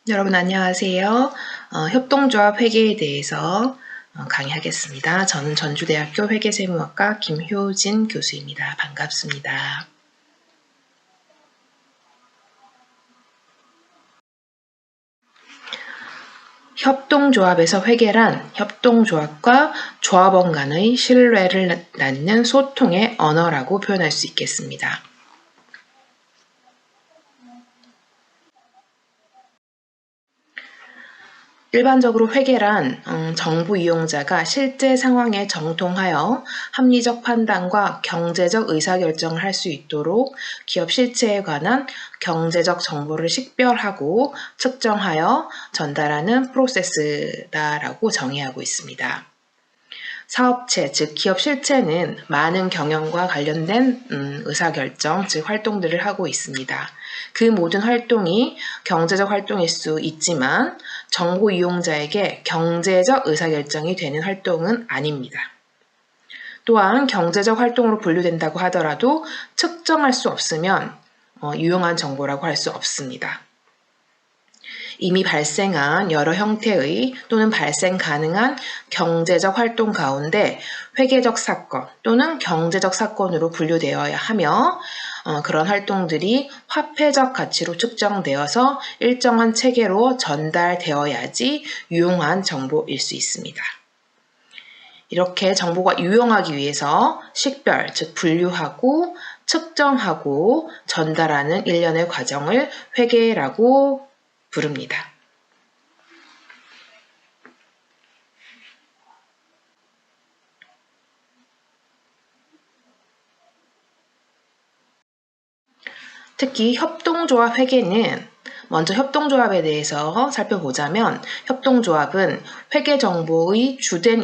여러분 안녕하세요. 협동조합 회계에 대해서 강의하겠습니다. 저는 전주대학교 회계세무학과 김효진 교수입니다. 반갑습니다. 협동조합에서 회계란 협동조합과 조합원 간의 신뢰를 낳는 소통의 언어라고 표현할 수 있겠습니다. 일반적으로 회계란 정부 이용자가 실제 상황에 정통하여 합리적 판단과 경제적 의사결정을 할 수 있도록 기업 실체에 관한 경제적 정보를 식별하고 측정하여 전달하는 프로세스다라고 정의하고 있습니다. 사업체, 즉 기업 실체는 많은 경영과 관련된 의사결정, 즉 활동들을 하고 있습니다. 그 모든 활동이 경제적 활동일 수 있지만 정보 이용자에게 경제적 의사결정이 되는 활동은 아닙니다. 또한 경제적 활동으로 분류된다고 하더라도 측정할 수 없으면 유용한 정보라고 할 수 없습니다. 이미 발생한 여러 형태의 또는 발생 가능한 경제적 활동 가운데 회계적 사건 또는 경제적 사건으로 분류되어야 하며 그런 활동들이 화폐적 가치로 측정되어서 일정한 체계로 전달되어야지 유용한 정보일 수 있습니다. 이렇게 정보가 유용하기 위해서 식별, 즉 분류하고 측정하고 전달하는 일련의 과정을 회계라고 부릅니다. 특히 협동조합 회계는 먼저 협동조합에 대해서 살펴보자면 협동조합은 회계정보의 주된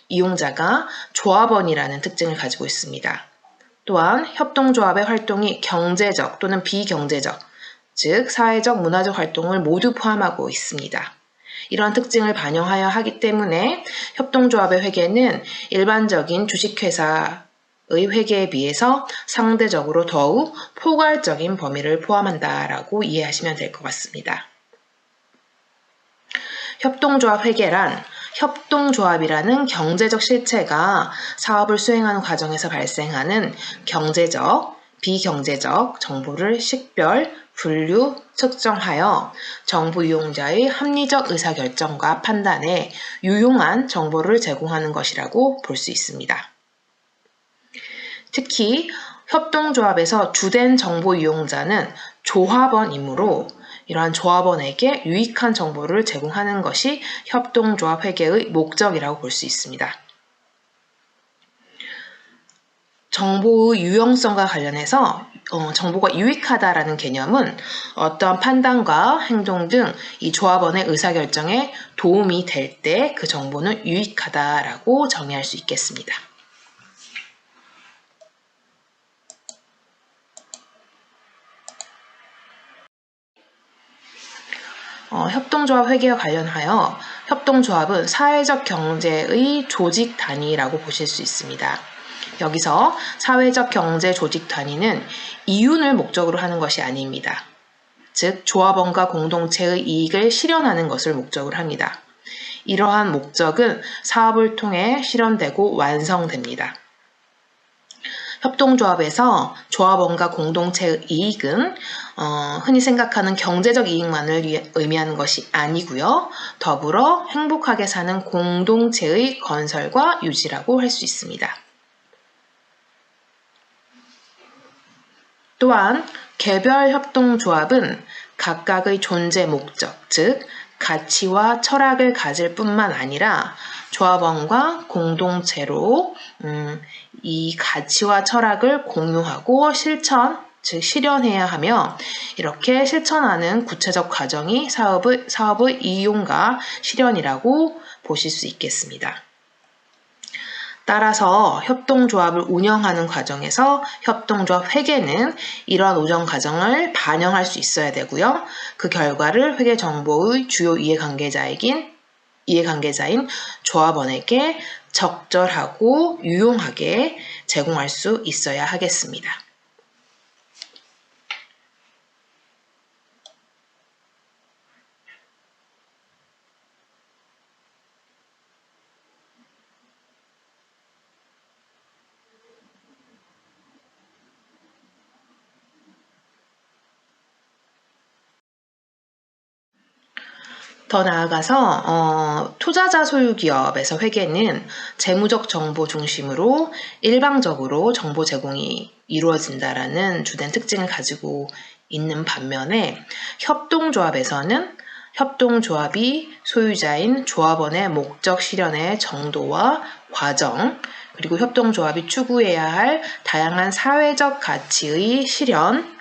이용자가 조합원이라는 특징을 가지고 있습니다. 또한 협동조합의 활동이 경제적 또는 비경제적, 즉 사회적, 문화적 활동을 모두 포함하고 있습니다. 이런 특징을 반영하여 하기 때문에 협동조합의 회계는 일반적인 주식회사의 회계에 비해서 상대적으로 더욱 포괄적인 범위를 포함한다라고 이해하시면 될 것 같습니다. 협동조합 회계란 협동조합이라는 경제적 실체가 사업을 수행하는 과정에서 발생하는 경제적, 비경제적 정보를 식별, 분류, 측정하여 정보 이용자의 합리적 의사결정과 판단에 유용한 정보를 제공하는 것이라고 볼 수 있습니다. 특히 협동조합에서 주된 정보 이용자는 조합원이므로 이러한 조합원에게 유익한 정보를 제공하는 것이 협동조합 회계의 목적이라고 볼 수 있습니다. 정보의 유용성과 관련해서 정보가 유익하다라는 개념은 어떠한 판단과 행동 등 이 조합원의 의사결정에 도움이 될 때 그 정보는 유익하다라고 정의할 수 있겠습니다. 협동조합 회계와 관련하여 협동조합은 사회적 경제의 조직 단위라고 보실 수 있습니다. 여기서 사회적 경제 조직 단위는 이윤을 목적으로 하는 것이 아닙니다. 즉 조합원과 공동체의 이익을 실현하는 것을 목적으로 합니다. 이러한 목적은 사업을 통해 실현되고 완성됩니다. 협동조합에서 조합원과 공동체의 이익은 흔히 생각하는 경제적 이익만을 의미하는 것이 아니고요. 더불어 행복하게 사는 공동체의 건설과 유지라고 할 수 있습니다. 또한 개별 협동조합은 각각의 존재 목적, 즉 가치와 철학을 가질 뿐만 아니라 조합원과 공동체로 이 가치와 철학을 공유하고 즉 실현해야 하며 이렇게 실천하는 구체적 과정이 사업의 이용과 실현이라고 보실 수 있겠습니다. 따라서 협동조합을 운영하는 과정에서 협동조합 회계는 이러한 운영 과정을 반영할 수 있어야 되고요. 그 결과를 회계정보의 주요 이해관계자인 조합원에게 적절하고 유용하게 제공할 수 있어야 하겠습니다. 더 나아가서 투자자 소유 기업에서 회계는 재무적 정보 중심으로 일방적으로 정보 제공이 이루어진다라는 주된 특징을 가지고 있는 반면에 협동조합에서는 협동조합이 소유자인 조합원의 목적 실현의 정도와 과정, 그리고 협동조합이 추구해야 할 다양한 사회적 가치의 실현,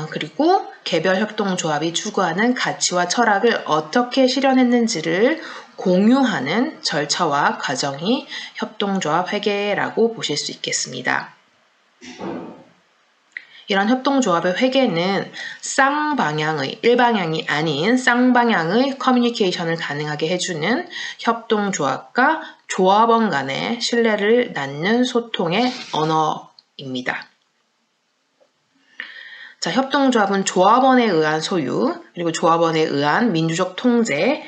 그리고 개별 협동조합이 추구하는 가치와 철학을 어떻게 실현했는지를 공유하는 절차와 과정이 협동조합 회계라고 보실 수 있겠습니다. 이런 협동조합의 회계는 쌍방향의, 일방향이 아닌 쌍방향의 커뮤니케이션을 가능하게 해주는 협동조합과 조합원 간의 신뢰를 낳는 소통의 언어입니다. 자, 협동조합은 조합원에 의한 소유, 그리고 조합원에 의한 민주적 통제,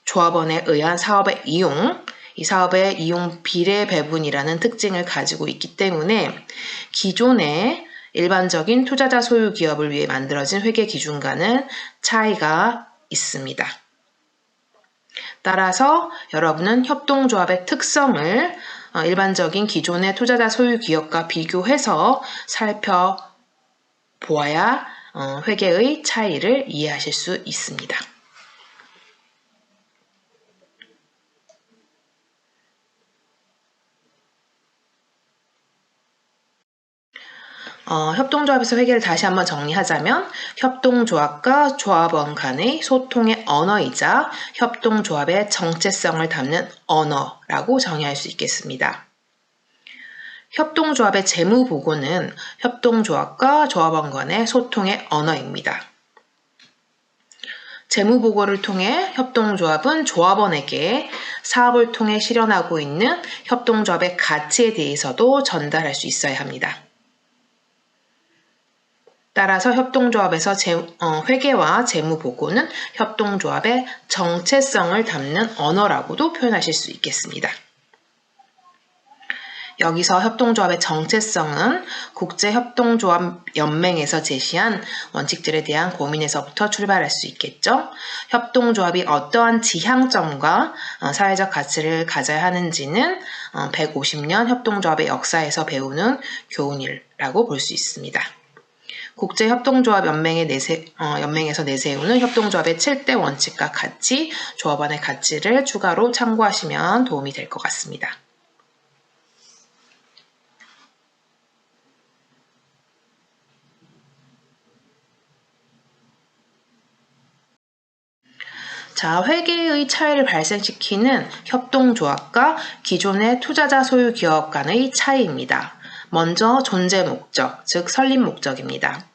조합원에 의한 사업의 이용, 이 사업의 이용 비례 배분이라는 특징을 가지고 있기 때문에 기존의 일반적인 투자자 소유 기업을 위해 만들어진 회계 기준과는 차이가 있습니다. 따라서 여러분은 협동조합의 특성을 일반적인 기존의 투자자 소유 기업과 비교해서 살펴보아야 회계의 차이를 이해하실 수 있습니다. 협동조합에서 회계를 다시 한번 정리하자면 협동조합과 조합원 간의 소통의 언어이자 협동조합의 정체성을 담는 언어라고 정의할 수 있겠습니다. 협동조합의 재무보고는 협동조합과 조합원 간의 소통의 언어입니다. 재무보고를 통해 협동조합은 조합원에게 사업을 통해 실현하고 있는 협동조합의 가치에 대해서도 전달할 수 있어야 합니다. 따라서 협동조합에서 회계와 재무보고는 협동조합의 정체성을 담는 언어라고도 표현하실 수 있겠습니다. 여기서 협동조합의 정체성은 국제협동조합연맹에서 제시한 원칙들에 대한 고민에서부터 출발할 수 있겠죠. 협동조합이 어떠한 지향점과 사회적 가치를 가져야 하는지는 150년 협동조합의 역사에서 배우는 교훈이라고 볼 수 있습니다. 국제협동조합연맹에서 내세우는 협동조합의 7대 원칙과 가치, 조합원의 가치를 추가로 참고하시면 도움이 될 것 같습니다. 자, 회계의 차이를 발생시키는 협동조합과 기존의 투자자 소유 기업 간의 차이입니다. 먼저 존재 목적, 즉 설립 목적입니다.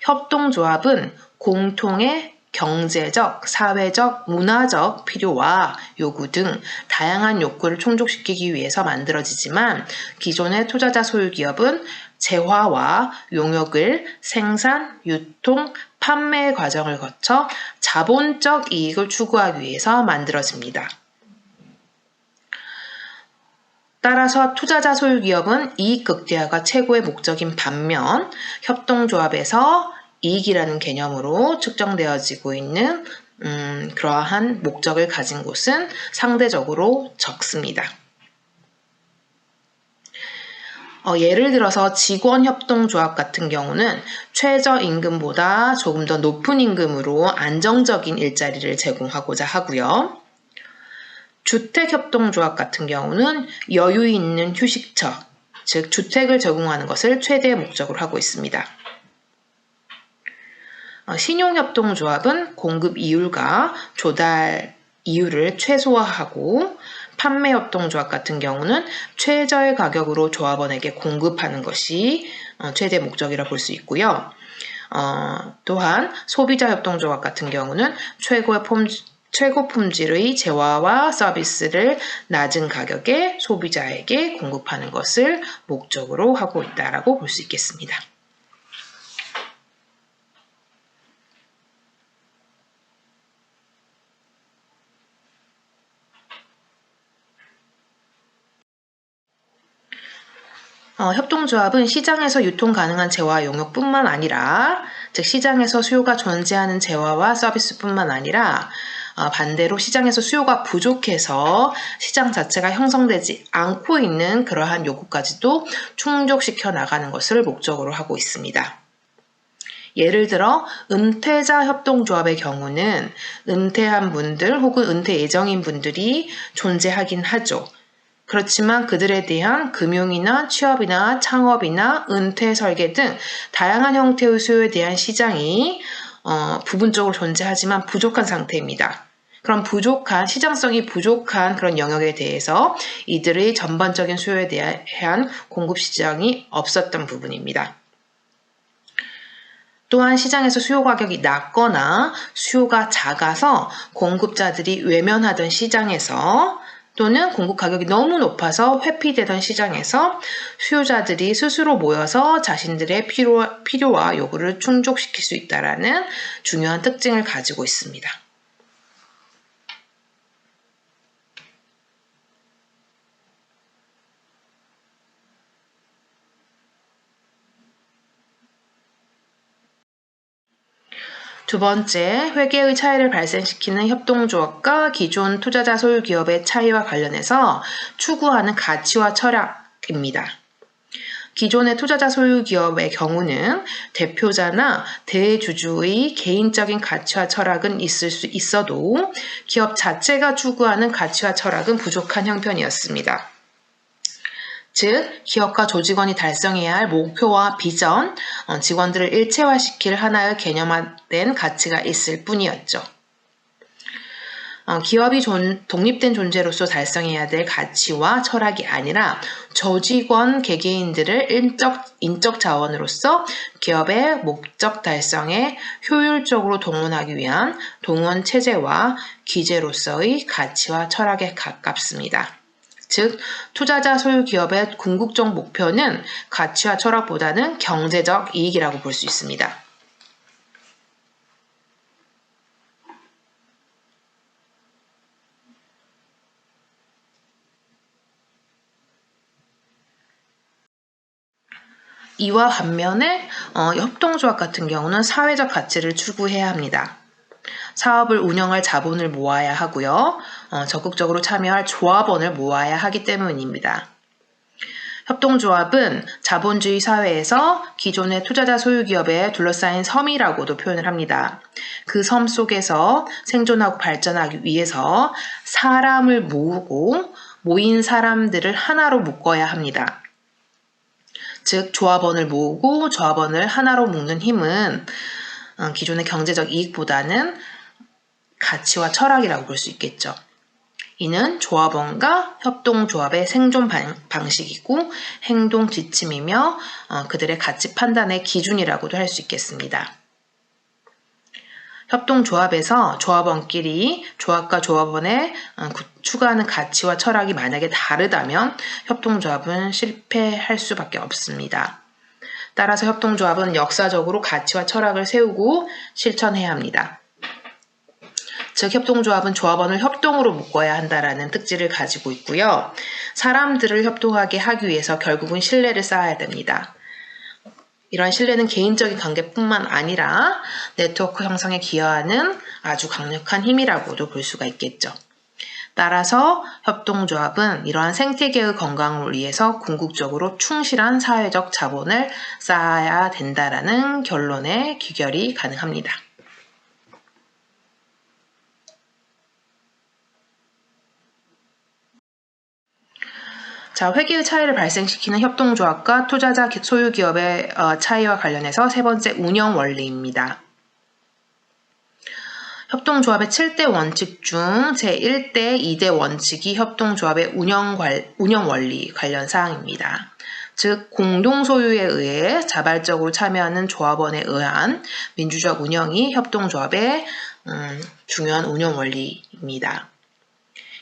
협동조합은 공통의 경제적, 사회적, 문화적 필요와 요구 등 다양한 욕구를 충족시키기 위해서 만들어지지만 기존의 투자자 소유 기업은 재화와 용역을 생산, 유통, 판매 과정을 거쳐 자본적 이익을 추구하기 위해서 만들어집니다. 따라서 투자자 소유 기업은 이익 극대화가 최고의 목적인 반면 협동조합에서 이익이라는 개념으로 측정되어지고 있는 그러한 목적을 가진 곳은 상대적으로 적습니다. 예를 들어서 직원협동조합 같은 경우는 최저임금보다 조금 더 높은 임금으로 안정적인 일자리를 제공하고자 하고요. 주택협동조합 같은 경우는 여유 있는 휴식처, 즉 주택을 제공하는 것을 최대 목적으로 하고 있습니다. 신용협동조합은 공급 이율과 조달 이율을 최소화하고 판매협동조합 같은 경우는 최저의 가격으로 조합원에게 공급하는 것이 최대 목적이라 볼 수 있고요. 또한 소비자협동조합 같은 경우는 최고 품질의 재화와 서비스를 낮은 가격에 소비자에게 공급하는 것을 목적으로 하고 있다고 볼 수 있겠습니다. 협동조합은 시장에서 유통 가능한 재화 용역뿐만 아니라 즉 시장에서 수요가 존재하는 재화와 서비스뿐만 아니라 반대로 시장에서 수요가 부족해서 시장 자체가 형성되지 않고 있는 그러한 요구까지도 충족시켜 나가는 것을 목적으로 하고 있습니다. 예를 들어 은퇴자 협동조합의 경우는 은퇴한 분들 혹은 은퇴 예정인 분들이 존재하긴 하죠. 그렇지만 그들에 대한 금융이나 취업이나 창업이나 은퇴 설계 등 다양한 형태의 수요에 대한 시장이 부분적으로 존재하지만 부족한 상태입니다. 그럼 시장성이 부족한 그런 영역에 대해서 이들의 전반적인 수요에 대한 공급 시장이 없었던 부분입니다. 또한 시장에서 수요 가격이 낮거나 수요가 작아서 공급자들이 외면하던 시장에서 또는 공급 가격이 너무 높아서 회피되던 시장에서 수요자들이 스스로 모여서 자신들의 필요와 요구를 충족시킬 수 있다는 중요한 특징을 가지고 있습니다. 두 번째, 회계의 차이를 발생시키는 협동조합과 기존 투자자 소유 기업의 차이와 관련해서 추구하는 가치와 철학입니다. 기존의 투자자 소유 기업의 경우는 대표자나 대주주의 개인적인 가치와 철학은 있을 수 있어도 기업 자체가 추구하는 가치와 철학은 부족한 형편이었습니다. 즉, 기업과 조직원이 달성해야 할 목표와 비전, 직원들을 일체화시킬 하나의 개념화된 가치가 있을 뿐이었죠. 기업이 독립된 존재로서 달성해야 될 가치와 철학이 아니라 조직원 개개인들을 인적 자원으로서 기업의 목적 달성에 효율적으로 동원하기 위한 동원 체제와 기제로서의 가치와 철학에 가깝습니다. 즉, 투자자 소유 기업의 궁극적 목표는 가치와 철학보다는 경제적 이익이라고 볼 수 있습니다. 이와 반면에 협동조합 같은 경우는 사회적 가치를 추구해야 합니다. 사업을 운영할 자본을 모아야 하고요. 적극적으로 참여할 조합원을 모아야 하기 때문입니다. 협동조합은 자본주의 사회에서 기존의 투자자 소유 기업에 둘러싸인 섬이라고도 표현을 합니다. 그 섬 속에서 생존하고 발전하기 위해서 사람을 모으고 모인 사람들을 하나로 묶어야 합니다. 즉, 조합원을 모으고 조합원을 하나로 묶는 힘은 기존의 경제적 이익보다는 가치와 철학이라고 볼 수 있겠죠. 이는 조합원과 협동조합의 생존 방식이고 행동 지침이며 그들의 가치 판단의 기준이라고도 할 수 있겠습니다. 협동조합에서 조합원끼리 조합과 조합원의 추구하는 가치와 철학이 만약에 다르다면 협동조합은 실패할 수밖에 없습니다. 따라서 협동조합은 역사적으로 가치와 철학을 세우고 실천해야 합니다. 즉, 협동조합은 조합원을 협동으로 묶어야 한다는 특질을 가지고 있고요. 사람들을 협동하게 하기 위해서 결국은 신뢰를 쌓아야 됩니다. 이러한 신뢰는 개인적인 관계뿐만 아니라 네트워크 형성에 기여하는 아주 강력한 힘이라고도 볼 수가 있겠죠. 따라서 협동조합은 이러한 생태계의 건강을 위해서 궁극적으로 충실한 사회적 자본을 쌓아야 된다라는 결론에 귀결이 가능합니다. 자, 회계의 차이를 발생시키는 협동조합과 투자자 소유 기업의 차이와 관련해서 세 번째 운영 원리입니다. 협동조합의 7대 원칙 중 제1대 2대 원칙이 협동조합의 운영 원리 관련 사항입니다. 즉, 공동소유에 의해 자발적으로 참여하는 조합원에 의한 민주적 운영이 협동조합의 중요한 운영 원리입니다.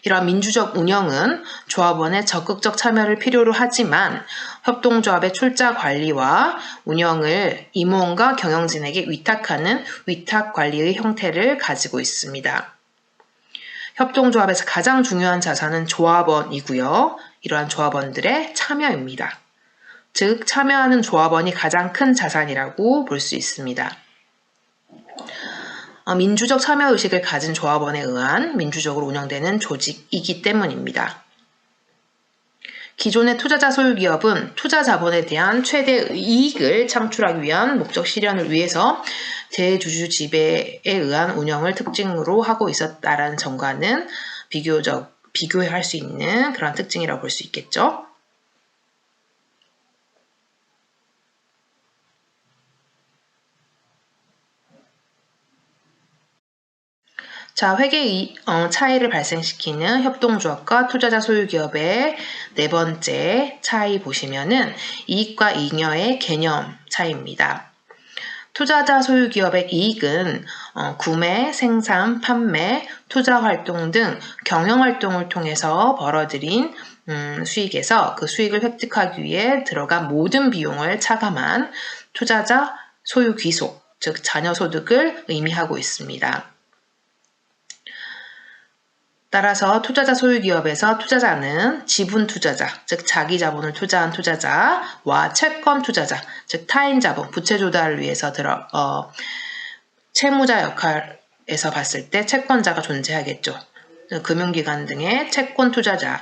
이러한 민주적 운영은 조합원의 적극적 참여를 필요로 하지만 협동조합의 출자 관리와 운영을 임원과 경영진에게 위탁하는 위탁 관리의 형태를 가지고 있습니다. 협동조합에서 가장 중요한 자산은 조합원이고요. 이러한 조합원들의 참여입니다. 즉, 참여하는 조합원이 가장 큰 자산이라고 볼 수 있습니다. 민주적 참여의식을 가진 조합원에 의한 민주적으로 운영되는 조직이기 때문입니다. 기존의 투자자 소유 기업은 투자 자본에 대한 최대 이익을 창출하기 위한 목적 실현을 위해서 대주주 지배에 의한 운영을 특징으로 하고 있었다라는 점과는 비교할 수 있는 그런 특징이라고 볼 수 있겠죠. 자, 회계 차이를 발생시키는 협동조합과 투자자 소유기업의 네 번째 차이 보시면은 이익과 잉여의 개념 차이입니다. 투자자 소유기업의 이익은 구매, 생산, 판매, 투자활동 등 경영활동을 통해서 벌어들인 수익에서 그 수익을 획득하기 위해 들어간 모든 비용을 차감한 투자자 소유귀속, 즉 자녀소득을 의미하고 있습니다. 따라서 투자자 소유기업에서 투자자는 지분 투자자, 즉 자기 자본을 투자한 투자자와 채권 투자자, 즉 타인 자본, 부채 조달을 위해서 채무자 역할에서 봤을 때 채권자가 존재하겠죠. 금융기관 등의 채권 투자자,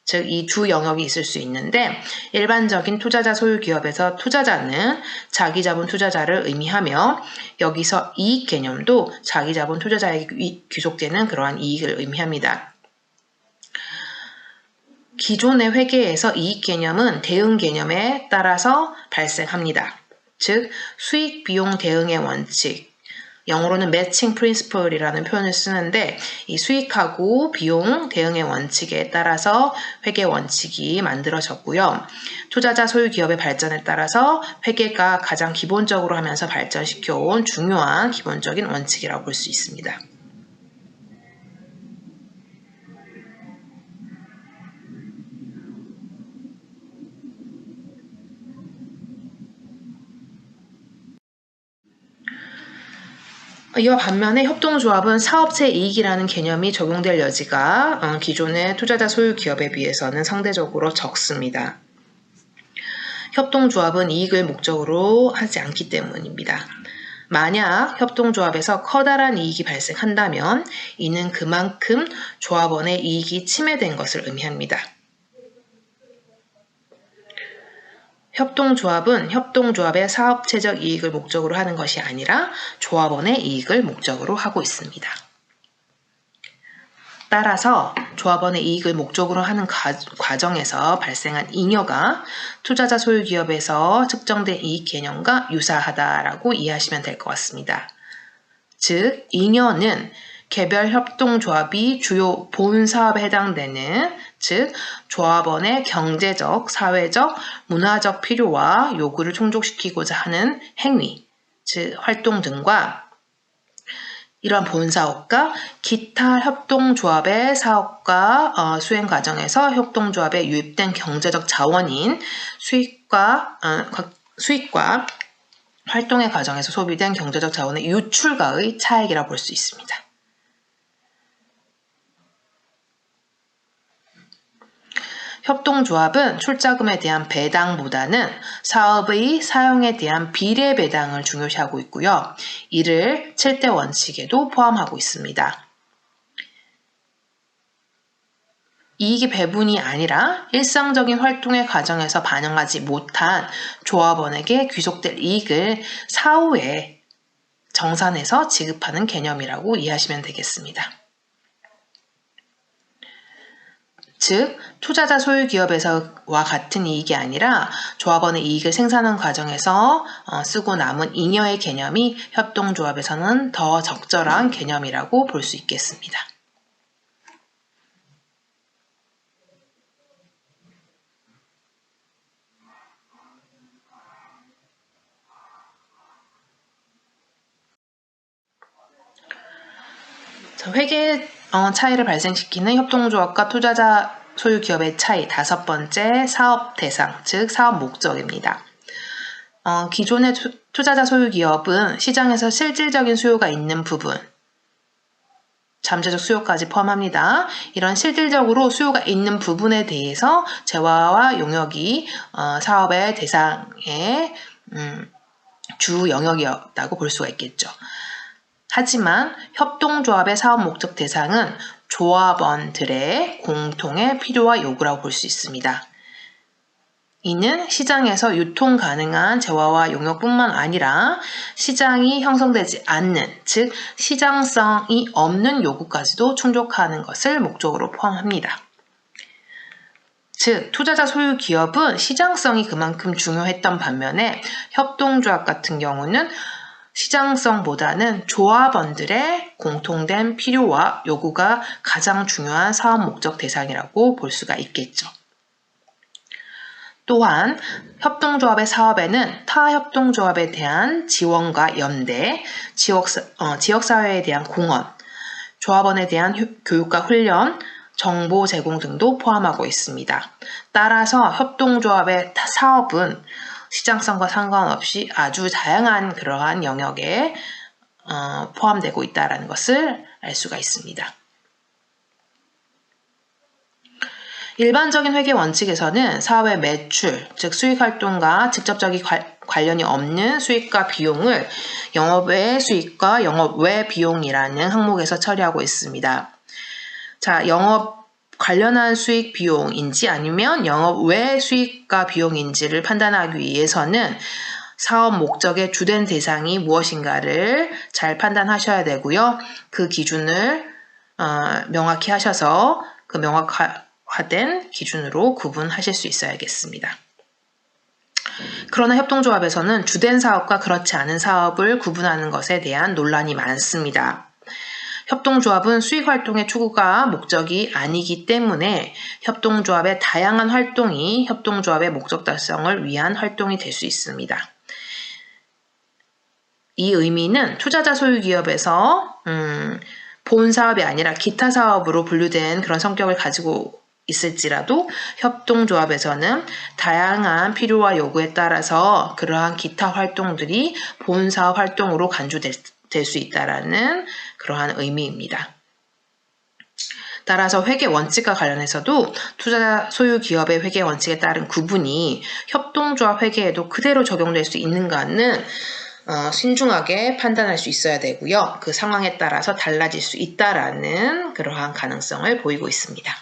즉 이 두 영역이 있을 수 있는데 일반적인 투자자 소유 기업에서 투자자는 자기 자본 투자자를 의미하며 여기서 이익 개념도 자기 자본 투자자에게 귀속되는 그러한 이익을 의미합니다. 기존의 회계에서 이익 개념은 대응 개념에 따라서 발생합니다. 즉 수익 비용 대응의 원칙, 영어로는 매칭 프린시플이라는 표현을 쓰는데 이 수익하고 비용 대응의 원칙에 따라서 회계 원칙이 만들어졌고요. 투자자 소유 기업의 발전에 따라서 회계가 가장 기본적으로 하면서 발전시켜온 중요한 기본적인 원칙이라고 볼 수 있습니다. 이와 반면에 협동조합은 사업체 이익이라는 개념이 적용될 여지가 기존의 투자자 소유 기업에 비해서는 상대적으로 적습니다. 협동조합은 이익을 목적으로 하지 않기 때문입니다. 만약 협동조합에서 커다란 이익이 발생한다면 이는 그만큼 조합원의 이익이 침해된 것을 의미합니다. 협동조합은 협동조합의 사업체적 이익을 목적으로 하는 것이 아니라 조합원의 이익을 목적으로 하고 있습니다. 따라서 조합원의 이익을 목적으로 하는 과정에서 발생한 잉여가 투자자 소유 기업에서 측정된 이익 개념과 유사하다라고 이해하시면 될 것 같습니다. 즉, 잉여는 개별 협동조합이 주요 본 사업에 해당되는, 즉 조합원의 경제적, 사회적, 문화적 필요와 요구를 충족시키고자 하는 행위, 즉 활동 등과 이러한 본사업과 기타 협동조합의 사업과 수행 과정에서 협동조합에 유입된 경제적 자원인 수익과 활동의 과정에서 소비된 경제적 자원의 유출가의 차익이라고 볼 수 있습니다. 협동조합은 출자금에 대한 배당보다는 사업의 사용에 대한 비례 배당을 중요시하고 있고요. 이를 7대 원칙에도 포함하고 있습니다. 이익의 배분이 아니라 일상적인 활동의 과정에서 반영하지 못한 조합원에게 귀속될 이익을 사후에 정산해서 지급하는 개념이라고 이해하시면 되겠습니다. 즉, 투자자 소유 기업에서와 같은 이익이 아니라 조합원의 이익을 생산하는 과정에서 쓰고 남은 잉여의 개념이 협동조합에서는 더 적절한 개념이라고 볼 수 있겠습니다. 회계 차이를 발생시키는 협동조합과 투자자 소유 기업의 차이, 다섯 번째 사업 대상, 즉 사업 목적입니다. 기존의 투자자 소유 기업은 시장에서 실질적인 수요가 있는 부분, 잠재적 수요까지 포함합니다. 이런 실질적으로 수요가 있는 부분에 대해서 재화와 용역이 사업의 대상의 주 영역이었다고 볼 수가 있겠죠. 하지만 협동조합의 사업 목적 대상은 조합원들의 공통의 필요와 요구라고 볼 수 있습니다. 이는 시장에서 유통 가능한 재화와 용역뿐만 아니라 시장이 형성되지 않는, 즉 시장성이 없는 요구까지도 충족하는 것을 목적으로 포함합니다. 즉 투자자 소유 기업은 시장성이 그만큼 중요했던 반면에 협동조합 같은 경우는 시장성보다는 조합원들의 공통된 필요와 요구가 가장 중요한 사업 목적 대상이라고 볼 수가 있겠죠. 또한 협동조합의 사업에는 타 협동조합에 대한 지원과 연대, 지역사회에 대한 공헌, 조합원에 대한 교육과 훈련, 정보 제공 등도 포함하고 있습니다. 따라서 협동조합의 사업은 시장성과 상관없이 아주 다양한 그러한 영역에 포함되고 있다는 것을 알 수가 있습니다. 일반적인 회계 원칙에서는 사업의 매출, 즉 수익활동과 직접적인 관련이 없는 수익과 비용을 영업외 수익과 영업외 비용이라는 항목에서 처리하고 있습니다. 자, 영업 관련한 수익 비용인지 아니면 영업 외 수익과 비용인지를 판단하기 위해서는 사업 목적의 주된 대상이 무엇인가를 잘 판단하셔야 되고요. 그 기준을 명확히 하셔서 그 명확화된 기준으로 구분하실 수 있어야겠습니다. 그러나 협동조합에서는 주된 사업과 그렇지 않은 사업을 구분하는 것에 대한 논란이 많습니다. 협동조합은 수익활동의 추구가 목적이 아니기 때문에 협동조합의 다양한 활동이 협동조합의 목적 달성을 위한 활동이 될 수 있습니다. 이 의미는 투자자 소유 기업에서 본 사업이 아니라 기타 사업으로 분류된 그런 성격을 가지고 있을지라도 협동조합에서는 다양한 필요와 요구에 따라서 그러한 기타 활동들이 본 사업 활동으로 간주될 수 있다는 그러한 의미입니다. 따라서 회계 원칙과 관련해서도 투자자 소유 기업의 회계 원칙에 따른 구분이 협동조합 회계에도 그대로 적용될 수 있는가는 신중하게 판단할 수 있어야 되고요. 그 상황에 따라서 달라질 수 있다라는 그러한 가능성을 보이고 있습니다.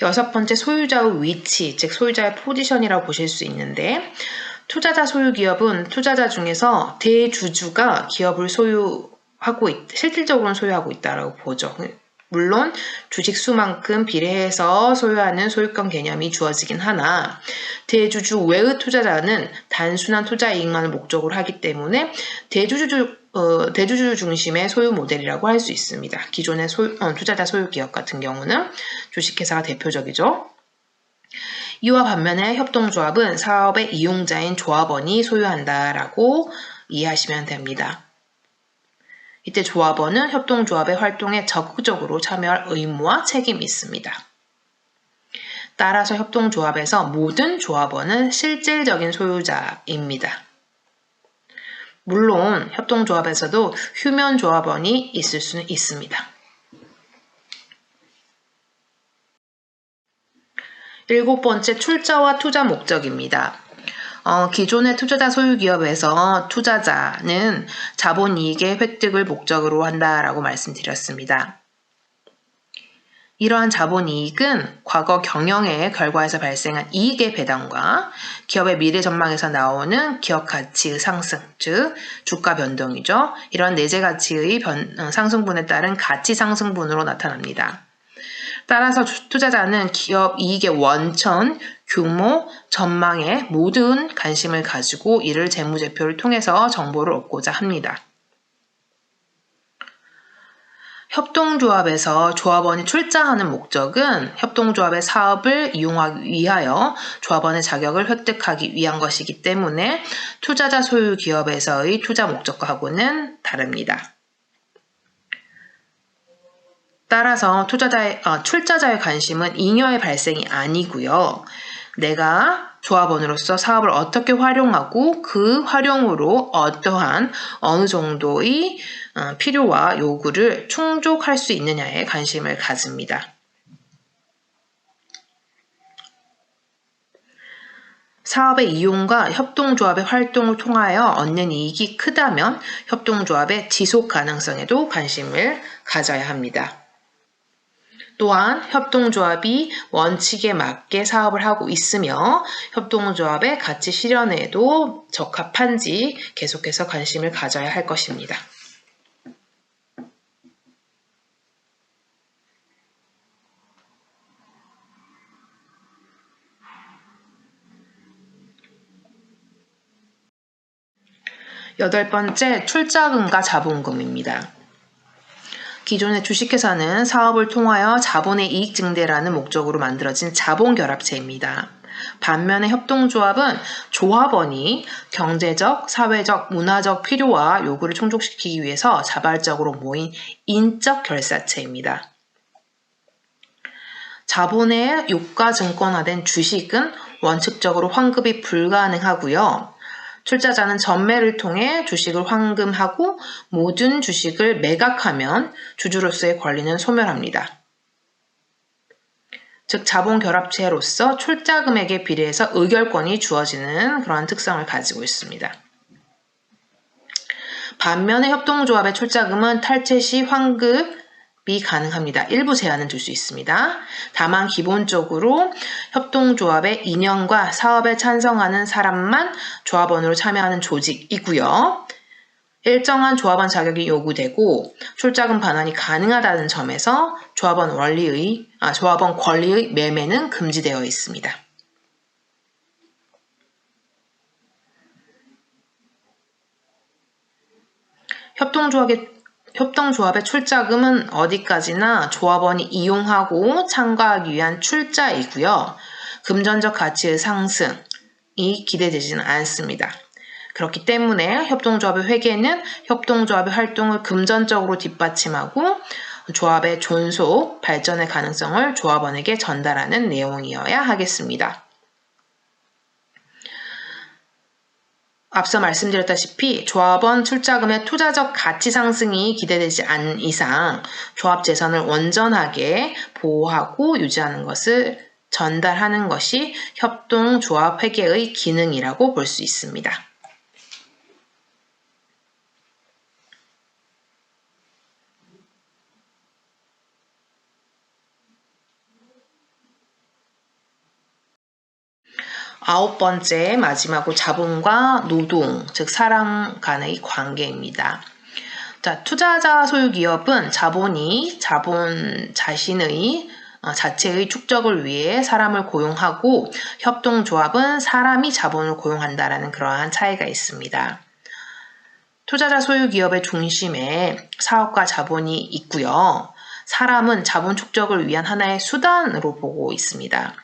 여섯 번째, 소유자의 위치, 즉 소유자의 포지션이라고 보실 수 있는데 투자자 소유 기업은 투자자 중에서 대주주가 기업을 실질적으로는 소유하고 있다고 보죠. 물론 주식 수만큼 비례해서 소유하는 소유권 개념이 주어지긴 하나 대주주 외의 투자자는 단순한 투자 이익만을 목적으로 하기 때문에 대주주 중심의 소유 모델이라고 할 수 있습니다. 기존의 투자자 소유 기업 같은 경우는 주식회사가 대표적이죠. 이와 반면에 협동조합은 사업의 이용자인 조합원이 소유한다라고 이해하시면 됩니다. 이때 조합원은 협동조합의 활동에 적극적으로 참여할 의무와 책임이 있습니다. 따라서 협동조합에서 모든 조합원은 실질적인 소유자입니다. 물론 협동조합에서도 휴면 조합원이 있을 수는 있습니다. 일곱 번째, 출자와 투자 목적입니다. 기존의 투자자 소유 기업에서 투자자는 자본이익의 획득을 목적으로 한다라고 말씀드렸습니다. 이러한 자본이익은 과거 경영의 결과에서 발생한 이익의 배당과 기업의 미래 전망에서 나오는 기업 가치의 상승, 즉 주가 변동이죠. 이런 내재 가치의 상승분에 따른 가치 상승분으로 나타납니다. 따라서 투자자는 기업 이익의 원천, 규모, 전망에 모든 관심을 가지고 이를 재무제표를 통해서 정보를 얻고자 합니다. 협동조합에서 조합원이 출자하는 목적은 협동조합의 사업을 이용하기 위하여 조합원의 자격을 획득하기 위한 것이기 때문에 투자자 소유 기업에서의 투자 목적과는 다릅니다. 따라서 출자자의 관심은 잉여의 발생이 아니고요. 내가 조합원으로서 사업을 어떻게 활용하고 그 활용으로 어느 정도의 필요와 요구를 충족할 수 있느냐에 관심을 가집니다. 사업의 이용과 협동조합의 활동을 통하여 얻는 이익이 크다면 협동조합의 지속 가능성에도 관심을 가져야 합니다. 또한 협동조합이 원칙에 맞게 사업을 하고 있으며 협동조합의 가치 실현에도 적합한지 계속해서 관심을 가져야 할 것입니다. 여덟 번째, 출자금과 자본금입니다. 기존의 주식회사는 사업을 통하여 자본의 이익 증대라는 목적으로 만들어진 자본결합체입니다. 반면에 협동조합은 조합원이 경제적, 사회적, 문화적 필요와 요구를 충족시키기 위해서 자발적으로 모인 인적 결사체입니다. 자본의 유가 증권화된 주식은 원칙적으로 환급이 불가능하고요. 출자자는 전매를 통해 주식을 환금하고 모든 주식을 매각하면 주주로서의 권리는 소멸합니다. 즉 자본결합체로서 출자금액에 비례해서 의결권이 주어지는 그러한 특성을 가지고 있습니다. 반면에 협동조합의 출자금은 탈퇴 시 환급이 가능합니다. 일부 제한은 둘 수 있습니다. 다만 기본적으로 협동조합의 이념과 사업에 찬성하는 사람만 조합원으로 참여하는 조직이고요. 일정한 조합원 자격이 요구되고 출자금 반환이 가능하다는 점에서 조합원 권리의 매매는 금지되어 있습니다. 협동조합의 출자금은 어디까지나 조합원이 이용하고 참가하기 위한 출자이고요. 금전적 가치의 상승이 기대되지는 않습니다. 그렇기 때문에 협동조합의 회계는 협동조합의 활동을 금전적으로 뒷받침하고 조합의 존속, 발전의 가능성을 조합원에게 전달하는 내용이어야 하겠습니다. 앞서 말씀드렸다시피 조합원 출자금의 투자적 가치 상승이 기대되지 않는 이상 조합 재산을 온전하게 보호하고 유지하는 것을 전달하는 것이 협동조합 회계의 기능이라고 볼 수 있습니다. 아홉 번째, 마지막으로 자본과 노동, 즉 사람 간의 관계입니다. 자, 투자자 소유 기업은 자본이 자본 자신의 자체의 축적을 위해 사람을 고용하고 협동조합은 사람이 자본을 고용한다라는 그러한 차이가 있습니다. 투자자 소유 기업의 중심에 사업과 자본이 있고요. 사람은 자본 축적을 위한 하나의 수단으로 보고 있습니다.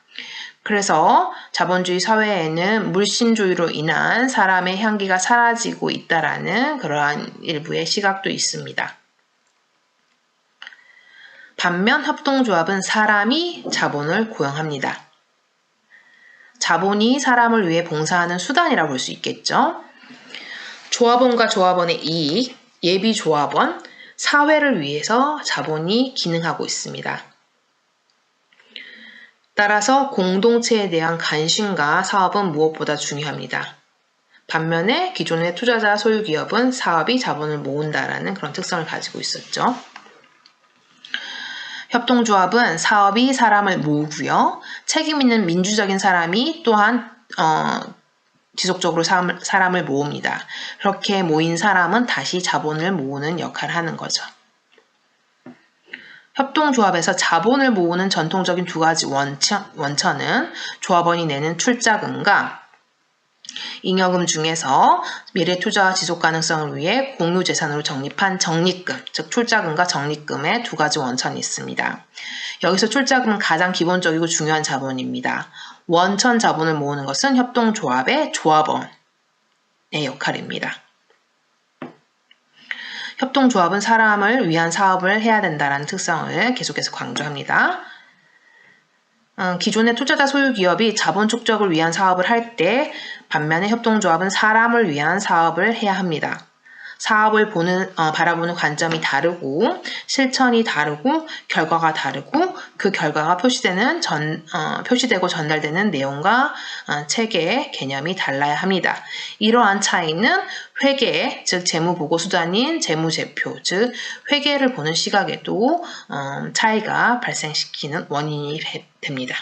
그래서 자본주의 사회에는 물신주의로 인한 사람의 향기가 사라지고 있다라는 그러한 일부의 시각도 있습니다. 반면 협동조합은 사람이 자본을 고용합니다. 자본이 사람을 위해 봉사하는 수단이라고 볼 수 있겠죠. 조합원과 조합원의 이익, 예비조합원, 사회를 위해서 자본이 기능하고 있습니다. 따라서 공동체에 대한 관심과 사업은 무엇보다 중요합니다. 반면에 기존의 투자자 소유 기업은 사업이 자본을 모은다라는 그런 특성을 가지고 있었죠. 협동조합은 사업이 사람을 모으고요. 책임 있는 민주적인 사람이 또한 지속적으로 사람을 모읍니다. 그렇게 모인 사람은 다시 자본을 모으는 역할을 하는 거죠. 협동조합에서 자본을 모으는 전통적인 두 가지 원천은 조합원이 내는 출자금과 잉여금 중에서 미래 투자와 지속 가능성을 위해 공유 재산으로 적립한 적립금, 즉 출자금과 적립금의 두 가지 원천이 있습니다. 여기서 출자금은 가장 기본적이고 중요한 자본입니다. 원천 자본을 모으는 것은 협동조합의 조합원의 역할입니다. 협동조합은 사람을 위한 사업을 해야 된다는 특성을 계속해서 강조합니다. 기존의 투자자 소유 기업이 자본 축적을 위한 사업을 할 때 반면에 협동조합은 사람을 위한 사업을 해야 합니다. 사업을 바라보는 관점이 다르고 실천이 다르고 결과가 다르고 그 결과가 표시되고 전달되는 내용과 체계, 개념이 달라야 합니다. 이러한 차이는 회계, 즉 재무보고 수단인 재무제표, 즉 회계를 보는 시각에도 차이가 발생시키는 원인이 됩니다.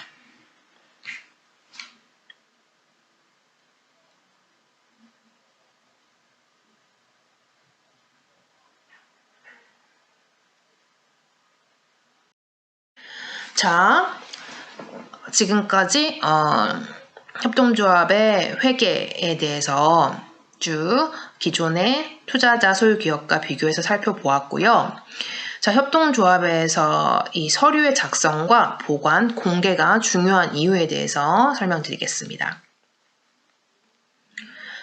자, 지금까지 협동조합의 회계에 대해서 쭉 기존의 투자자 소유 기업과 비교해서 살펴보았고요. 자, 협동조합에서 이 서류의 작성과 보관, 공개가 중요한 이유에 대해서 설명드리겠습니다.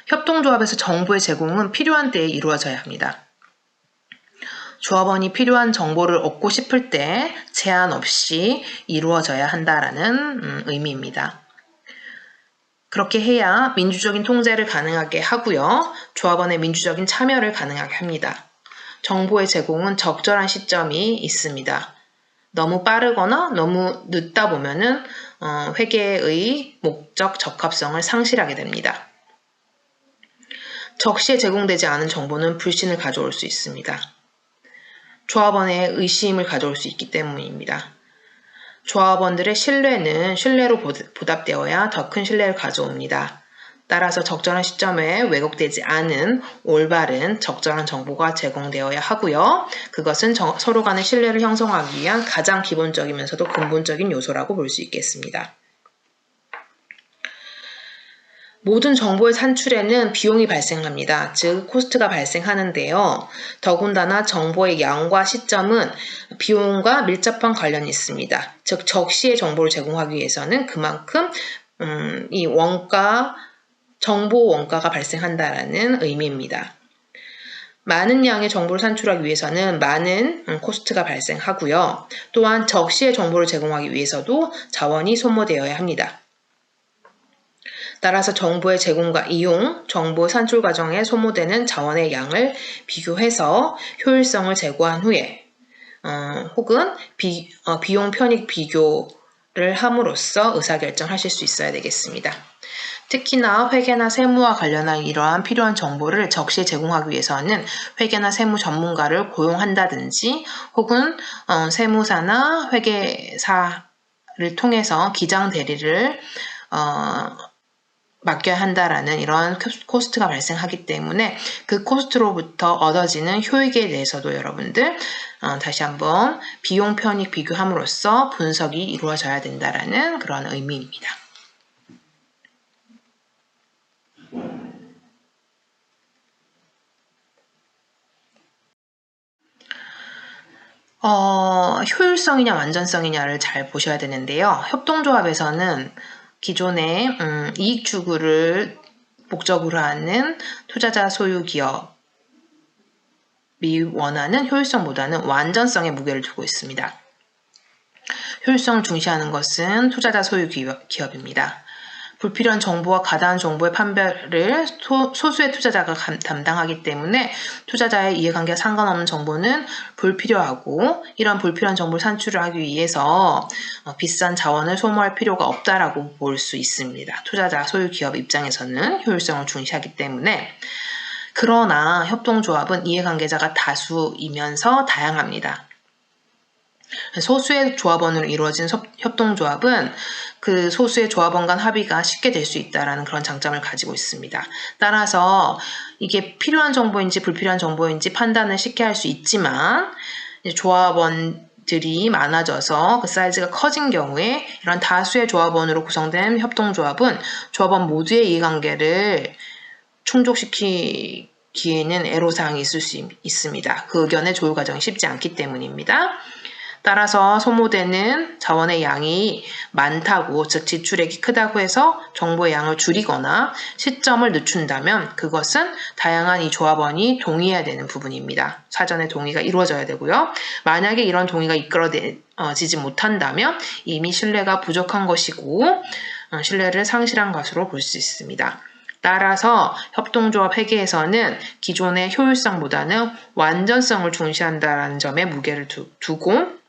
협동조합에서 정보의 제공은 필요한 때에 이루어져야 합니다. 조합원이 필요한 정보를 얻고 싶을 때 제한 없이 이루어져야 한다라는 의미입니다. 그렇게 해야 민주적인 통제를 가능하게 하고요. 조합원의 민주적인 참여를 가능하게 합니다. 정보의 제공은 적절한 시점이 있습니다. 너무 빠르거나 너무 늦다 보면은 회계의 목적 적합성을 상실하게 됩니다. 적시에 제공되지 않은 정보는 불신을 가져올 수 있습니다. 조합원의 의심을 가져올 수 있기 때문입니다. 조합원들의 신뢰는 신뢰로 보답되어야 더 큰 신뢰를 가져옵니다. 따라서 적절한 시점에 왜곡되지 않은 올바른 적절한 정보가 제공되어야 하고요. 그것은 서로 간의 신뢰를 형성하기 위한 가장 기본적이면서도 근본적인 요소라고 볼 수 있겠습니다. 모든 정보의 산출에는 비용이 발생합니다. 즉 코스트가 발생하는데요. 더군다나 정보의 양과 시점은 비용과 밀접한 관련이 있습니다. 즉 적시에 정보를 제공하기 위해서는 그만큼 이 정보 원가가 발생한다는 의미입니다. 많은 양의 정보를 산출하기 위해서는 많은 코스트가 발생하고요. 또한 적시에 정보를 제공하기 위해서도 자원이 소모되어야 합니다. 따라서 정보의 제공과 이용, 정보 산출 과정에 소모되는 자원의 양을 비교해서 효율성을 제고한 후에 혹은 비용 편익 비교를 함으로써 의사결정하실 수 있어야 되겠습니다. 특히나 회계나 세무와 관련한 이러한 필요한 정보를 적시에 제공하기 위해서는 회계나 세무 전문가를 고용한다든지 혹은 세무사나 회계사를 통해서 기장 대리를 맡겨야 한다라는 이런 코스트가 발생하기 때문에 그 코스트로부터 얻어지는 효익에 대해서도 여러분들 다시 한번 비용 편익 비교함으로써 분석이 이루어져야 된다라는 그런 의미입니다. 효율성이냐 완전성이냐를 잘 보셔야 되는데요. 협동조합에서는 기존의 이익 추구를 목적으로 하는 투자자 소유 기업이 원하는 효율성보다는 완전성에 무게를 두고 있습니다. 효율성을 중시하는 것은 투자자 소유 기업입니다. 불필요한 정보와 가다한 정보의 판별을 소수의 투자자가 담당하기 때문에 투자자의 이해관계와 상관없는 정보는 불필요하고 이런 불필요한 정보를 산출을 하기 위해서 비싼 자원을 소모할 필요가 없다라고 볼 수 있습니다. 투자자 소유 기업 입장에서는 효율성을 중시하기 때문에 그러나 협동조합은 이해관계자가 다수이면서 다양합니다. 소수의 조합원으로 이루어진 협동조합은 그 소수의 조합원 간 합의가 쉽게 될 수 있다는 그런 장점을 가지고 있습니다. 따라서 이게 필요한 정보인지 불필요한 정보인지 판단을 쉽게 할 수 있지만 조합원들이 많아져서 그 사이즈가 커진 경우에 이런 다수의 조합원으로 구성된 협동조합은 조합원 모두의 이해관계를 충족시키기에는 애로사항이 있을 수 있습니다. 그 의견의 조율 과정이 쉽지 않기 때문입니다. 따라서 소모되는 자원의 양이 많다고, 즉 지출액이 크다고 해서 정보의 양을 줄이거나 시점을 늦춘다면 그것은 다양한 이 조합원이 동의해야 되는 부분입니다. 사전에 동의가 이루어져야 되고요. 만약에 이런 동의가 이끌어지지 못한다면 이미 신뢰가 부족한 것이고 신뢰를 상실한 것으로 볼 수 있습니다. 따라서 협동조합 회계에서는 기존의 효율성보다는 완전성을 중시한다는 점에 무게를 두고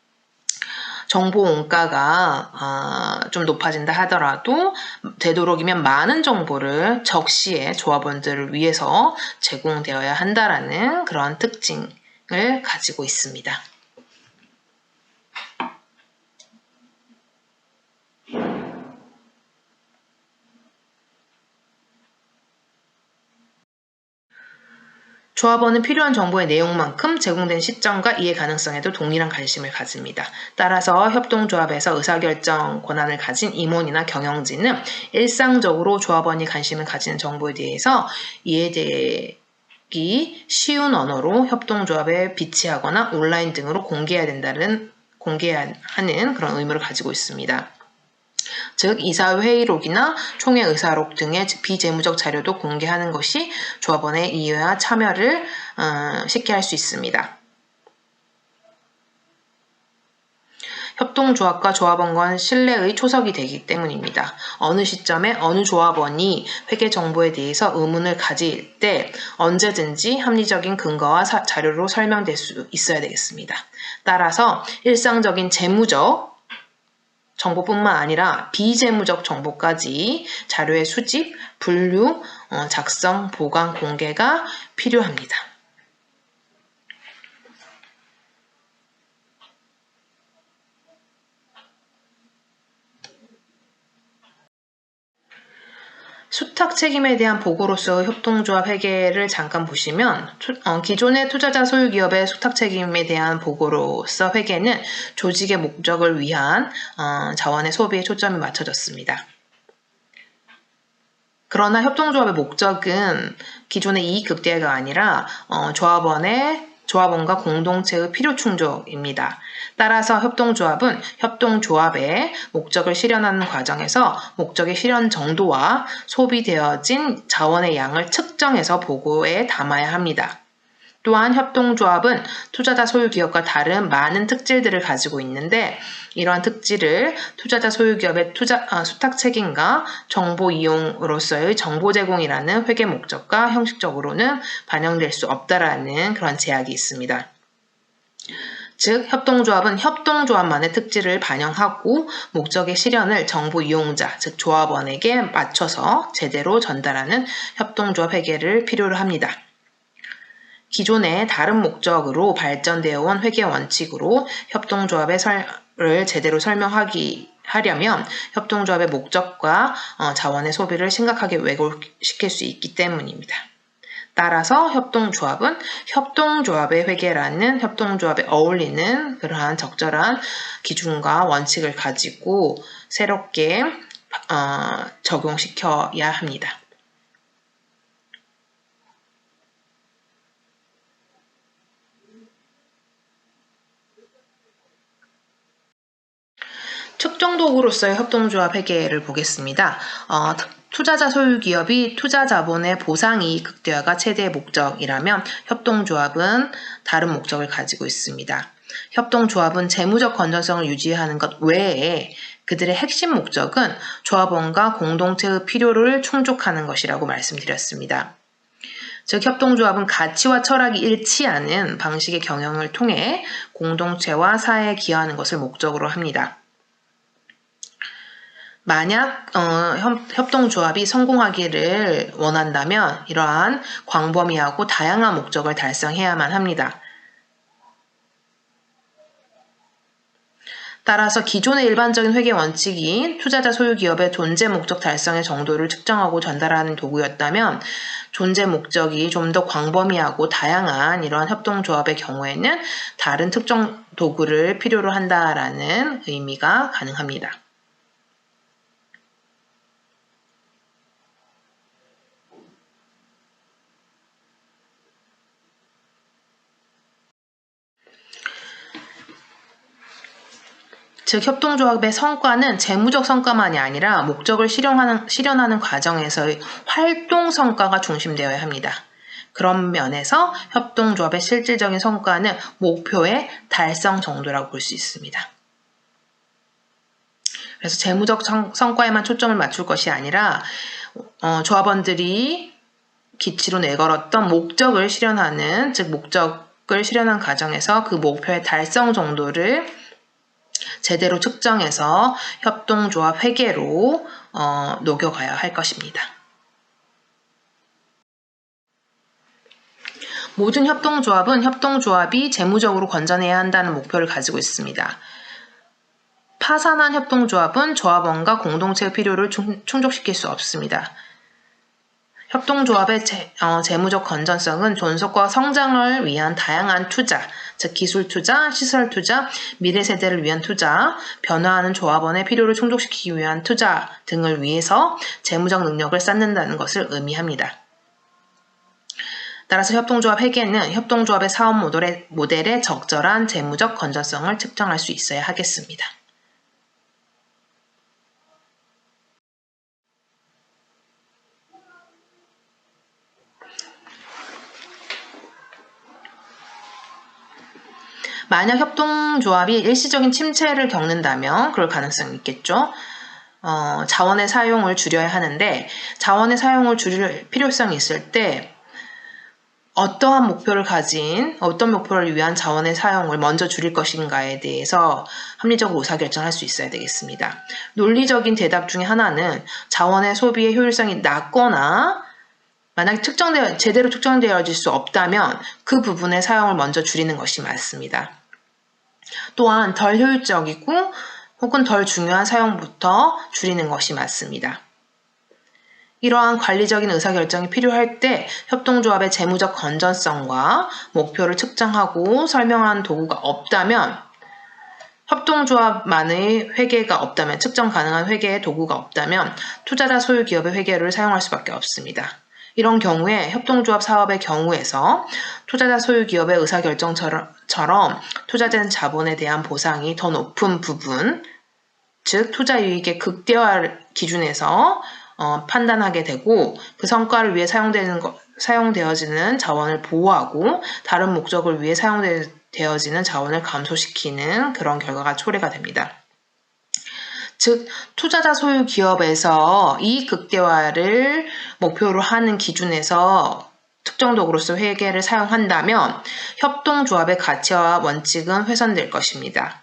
정보 원가가 좀 높아진다 하더라도 되도록이면 많은 정보를 적시에 조합원들을 위해서 제공되어야 한다라는 그런 특징을 가지고 있습니다. 조합원은 필요한 정보의 내용만큼 제공된 시점과 이해 가능성에도 동일한 관심을 가집니다. 따라서 협동조합에서 의사결정 권한을 가진 임원이나 경영진은 일상적으로 조합원이 관심을 가지는 정보에 대해서 이해되기 쉬운 언어로 협동조합에 비치하거나 온라인 등으로 공개하는 그런 의무를 가지고 있습니다. 즉 이사회 회의록이나 총회 의사록 등의 비재무적 자료도 공개하는 것이 조합원의 이해와 참여를 쉽게 할 수 있습니다. 협동조합과 조합원 간 신뢰의 초석이 되기 때문입니다. 어느 시점에 어느 조합원이 회계 정보에 대해서 의문을 가질 때 언제든지 합리적인 근거와 자료로 설명될 수 있어야 되겠습니다. 따라서 일상적인 재무적 정보뿐만 아니라 비재무적 정보까지 자료의 수집, 분류, 작성, 보관, 공개가 필요합니다. 수탁 책임에 대한 보고로서 협동조합 회계를 잠깐 보시면 기존의 투자자 소유 기업의 수탁 책임에 대한 보고로서 회계는 조직의 목적을 위한 자원의 소비에 초점이 맞춰졌습니다. 그러나 협동조합의 목적은 기존의 이익 극대화가 아니라 조합원과 공동체의 필요 충족입니다. 따라서 협동조합은 협동조합의 목적을 실현하는 과정에서 목적의 실현 정도와 소비되어진 자원의 양을 측정해서 보고에 담아야 합니다. 또한 협동조합은 투자자 소유 기업과 다른 많은 특질들을 가지고 있는데 이러한 특질을 투자자 소유 기업의 수탁 책임과 정보 이용으로서의 정보 제공이라는 회계 목적과 형식적으로는 반영될 수 없다라는 그런 제약이 있습니다. 즉 협동조합은 협동조합만의 특질을 반영하고 목적의 실현을 정보 이용자, 즉 조합원에게 맞춰서 제대로 전달하는 협동조합 회계를 필요로 합니다. 기존의 다른 목적으로 발전되어 온 회계 원칙으로 협동조합의 를 제대로 하려면 협동조합의 목적과 자원의 소비를 심각하게 왜곡시킬 수 있기 때문입니다. 따라서 협동조합은 협동조합의 회계라는 협동조합에 어울리는 그러한 적절한 기준과 원칙을 가지고 새롭게 적용시켜야 합니다. 측정 도구로서의 협동조합 회계를 보겠습니다. 투자자 소유 기업이 투자 자본의 보상이익 극대화가 최대의 목적이라면 협동조합은 다른 목적을 가지고 있습니다. 협동조합은 재무적 건전성을 유지하는 것 외에 그들의 핵심 목적은 조합원과 공동체의 필요를 충족하는 것이라고 말씀드렸습니다. 즉 협동조합은 가치와 철학이 일치하는 방식의 경영을 통해 공동체와 사회에 기여하는 것을 목적으로 합니다. 만약 협동조합이 성공하기를 원한다면 이러한 광범위하고 다양한 목적을 달성해야만 합니다. 따라서 기존의 일반적인 회계 원칙인 투자자 소유 기업의 존재 목적 달성의 정도를 측정하고 전달하는 도구였다면 존재 목적이 좀 더 광범위하고 다양한 이러한 협동조합의 경우에는 다른 특정 도구를 필요로 한다라는 의미가 가능합니다. 즉 협동조합의 성과는 재무적 성과만이 아니라 목적을 실현하는 과정에서의 활동 성과가 중심되어야 합니다. 그런 면에서 협동조합의 실질적인 성과는 목표의 달성 정도라고 볼 수 있습니다. 그래서 재무적 성과에만 초점을 맞출 것이 아니라 조합원들이 기치로 내걸었던 목적을 실현하는, 즉 목적을 실현한 과정에서 그 목표의 달성 정도를 제대로 측정해서 협동조합 회계로 녹여가야 할 것입니다. 모든 협동조합은 협동조합이 재무적으로 건전해야 한다는 목표를 가지고 있습니다. 파산한 협동조합은 조합원과 공동체의 필요를 충족시킬 수 없습니다. 협동조합의 재무적 건전성은 존속과 성장을 위한 다양한 투자, 즉 기술 투자, 시설 투자, 미래 세대를 위한 투자, 변화하는 조합원의 필요를 충족시키기 위한 투자 등을 위해서 재무적 능력을 쌓는다는 것을 의미합니다. 따라서 협동조합 회계는 협동조합의 사업 모델의 적절한 재무적 건전성을 측정할 수 있어야 하겠습니다. 만약 협동조합이 일시적인 침체를 겪는다면 그럴 가능성이 있겠죠. 자원의 사용을 줄여야 하는데 자원의 사용을 줄일 필요성이 있을 때 어떤 목표를 위한 자원의 사용을 먼저 줄일 것인가에 대해서 합리적으로 의사결정할 수 있어야 되겠습니다. 논리적인 대답 중에 하나는 자원의 소비의 효율성이 낮거나 만약 제대로 측정되어질 수 없다면 그 부분의 사용을 먼저 줄이는 것이 맞습니다. 또한 덜 효율적이고 혹은 덜 중요한 사용부터 줄이는 것이 맞습니다. 이러한 관리적인 의사결정이 필요할 때 협동조합의 재무적 건전성과 목표를 측정하고 설명하는 도구가 없다면, 협동조합만의 회계가 없다면, 측정 가능한 회계의 도구가 없다면 투자자 소유 기업의 회계를 사용할 수밖에 없습니다. 이런 경우에 협동조합 사업의 경우에서 투자자 소유 기업의 의사결정처럼 투자된 자본에 대한 보상이 더 높은 부분, 즉 투자이익의 극대화 기준에서 판단하게 되고 그 성과를 위해 사용되어지는 자원을 보호하고 다른 목적을 위해 사용되어지는 자원을 감소시키는 그런 결과가 초래가 됩니다. 즉 투자자 소유 기업에서 이익 극대화를 목표로 하는 기준에서 특정 도구로서 회계를 사용한다면 협동조합의 가치와 원칙은 훼손될 것입니다.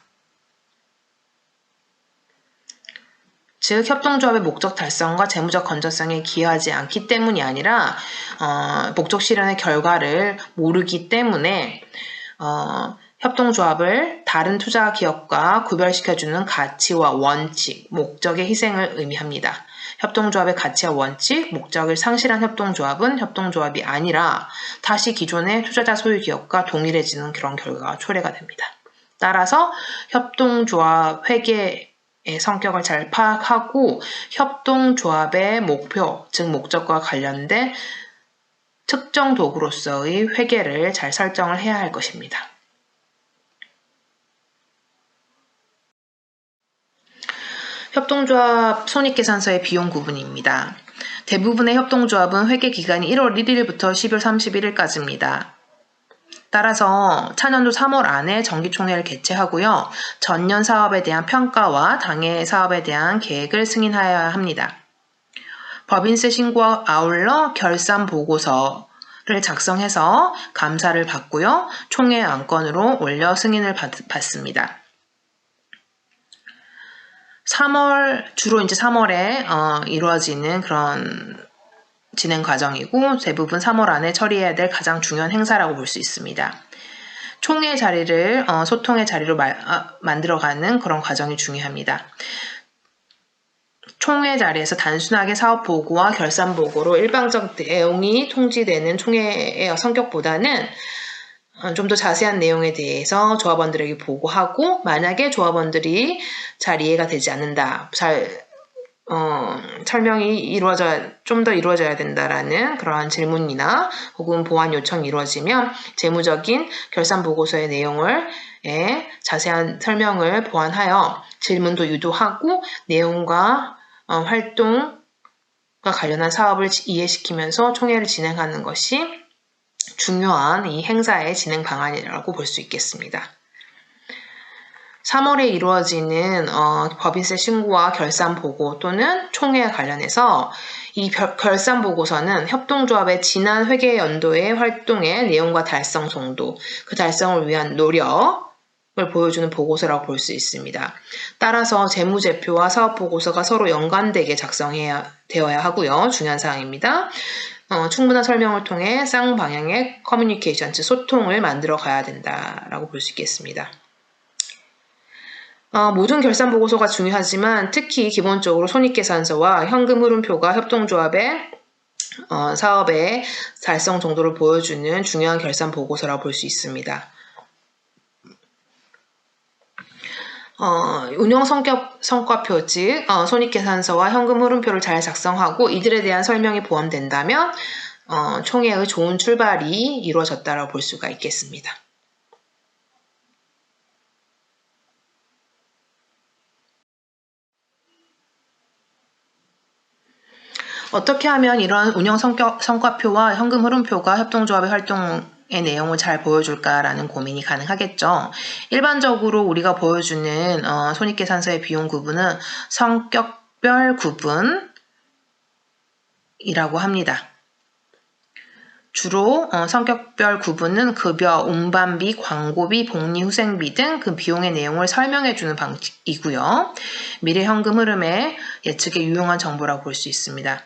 즉 협동조합의 목적 달성과 재무적 건전성에 기여하지 않기 때문이 아니라 목적 실현의 결과를 모르기 때문에 협동조합을 다른 투자 기업과 구별시켜주는 가치와 원칙, 목적의 희생을 의미합니다. 협동조합의 가치와 원칙, 목적을 상실한 협동조합은 협동조합이 아니라 다시 기존의 투자자 소유 기업과 동일해지는 그런 결과가 초래가 됩니다. 따라서 협동조합 회계의 성격을 잘 파악하고 협동조합의 목표, 즉 목적과 관련된 특정 도구로서의 회계를 잘 설정을 해야 할 것입니다. 협동조합 손익계산서의 비용 구분입니다. 대부분의 협동조합은 회계기간이 1월 1일부터 12월 31일까지입니다. 따라서 차년도 3월 안에 정기총회를 개최하고요. 전년 사업에 대한 평가와 당해 사업에 대한 계획을 승인하여야 합니다. 법인세 신고와 아울러 결산 보고서를 작성해서 감사를 받고요. 총회 안건으로 올려 승인을 받습니다. 주로 이제 3월에 이루어지는 그런 진행 과정이고 대부분 3월 안에 처리해야 될 가장 중요한 행사라고 볼 수 있습니다. 총회 자리를 소통의 자리로 만들어가는 그런 과정이 중요합니다. 총회 자리에서 단순하게 사업 보고와 결산 보고로 일방적 내용이 통지되는 총회의 성격보다는 좀 더 자세한 내용에 대해서 조합원들에게 보고하고 만약에 조합원들이 잘 이해가 되지 않는다, 설명이 좀 더 이루어져야 된다라는 그러한 질문이나 혹은 보완 요청이 이루어지면 재무적인 결산 보고서의 내용을 자세한 설명을 보완하여 질문도 유도하고 내용과 활동과 관련한 사업을 이해시키면서 총회를 진행하는 것이 중요한 이 행사의 진행 방안이라고 볼 수 있겠습니다. 3월에 이루어지는 법인세 신고와 결산 보고 또는 총회와 관련해서 이 결산 보고서는 협동조합의 지난 회계 연도의 활동의 내용과 달성 정도, 그 달성을 위한 노력을 보여주는 보고서라고 볼 수 있습니다. 따라서 재무제표와 사업보고서가 서로 연관되게 작성되어야 하고요. 중요한 사항입니다. 충분한 설명을 통해 쌍방향의 커뮤니케이션, 즉 소통을 만들어 가야 된다라고 볼 수 있겠습니다. 모든 결산 보고서가 중요하지만 특히 기본적으로 손익계산서와 현금 흐름표가 협동조합의 사업의 달성 정도를 보여주는 중요한 결산 보고서라고 볼 수 있습니다. 운영 성과표, 즉 손익계산서와 현금 흐름표를 잘 작성하고 이들에 대한 설명이 포함된다면 총회의 좋은 출발이 이루어졌다고 볼 수가 있겠습니다. 어떻게 하면 이런 운영 성과표와 현금 흐름표가 협동조합의 활동의 내용을 잘 보여줄까라는 고민이 가능하겠죠. 일반적으로 우리가 보여주는 손익계산서의 비용 구분은 성격별 구분이라고 합니다. 주로 성격별 구분은 급여, 운반비, 광고비, 복리후생비 등 그 비용의 내용을 설명해주는 방식이고요. 미래 현금 흐름의 예측에 유용한 정보라고 볼 수 있습니다.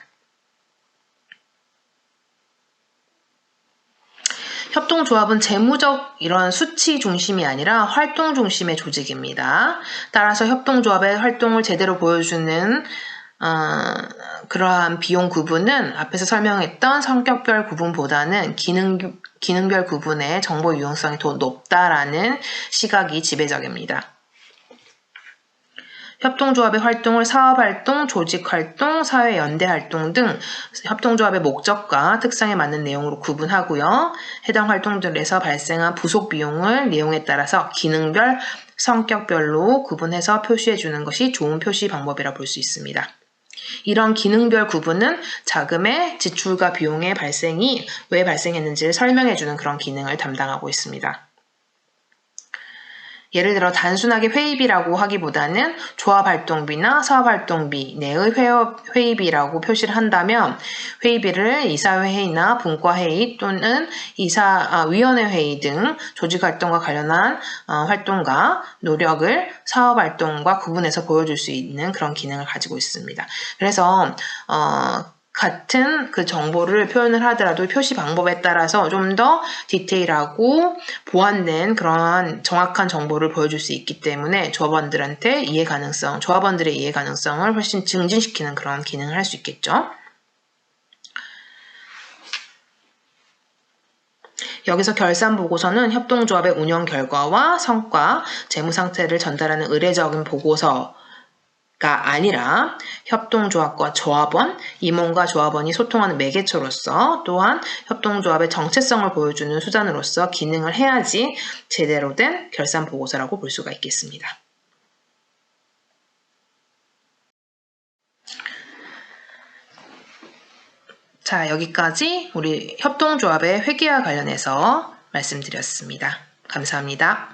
협동조합은 재무적 이런 수치 중심이 아니라 활동 중심의 조직입니다. 따라서 협동조합의 활동을 제대로 보여주는 그러한 비용 구분은 앞에서 설명했던 성격별 구분보다는 기능별 구분의 정보 유용성이 더 높다라는 시각이 지배적입니다. 협동조합의 활동을 사업활동, 조직활동, 사회연대활동 등 협동조합의 목적과 특성에 맞는 내용으로 구분하고요. 해당 활동들에서 발생한 부속 비용을 내용에 따라서 기능별, 성격별로 구분해서 표시해주는 것이 좋은 표시 방법이라 볼 수 있습니다. 이런 기능별 구분은 자금의 지출과 비용의 발생이 왜 발생했는지를 설명해주는 그런 기능을 담당하고 있습니다. 예를 들어 단순하게 회의비라고 하기보다는 조합활동비나 사업활동비 내의 회의비라고 표시를 한다면 회의비를 이사회의나 분과회의 또는 위원회 회의 등 조직활동과 관련한 활동과 노력을 사업활동과 구분해서 보여줄 수 있는 그런 기능을 가지고 있습니다. 그래서 같은 그 정보를 표현을 하더라도 표시 방법에 따라서 좀 더 디테일하고 보완된 그런 정확한 정보를 보여줄 수 있기 때문에 조합원들의 이해 가능성을 훨씬 증진시키는 그런 기능을 할 수 있겠죠. 여기서 결산 보고서는 협동조합의 운영 결과와 성과, 재무 상태를 전달하는 의례적인 보고서 가 아니라 협동조합과 조합원, 임원과 조합원이 소통하는 매개체로서 또한 협동조합의 정체성을 보여주는 수단으로서 기능을 해야지 제대로 된 결산 보고서라고 볼 수가 있겠습니다. 자, 여기까지 우리 협동조합의 회계와 관련해서 말씀드렸습니다. 감사합니다.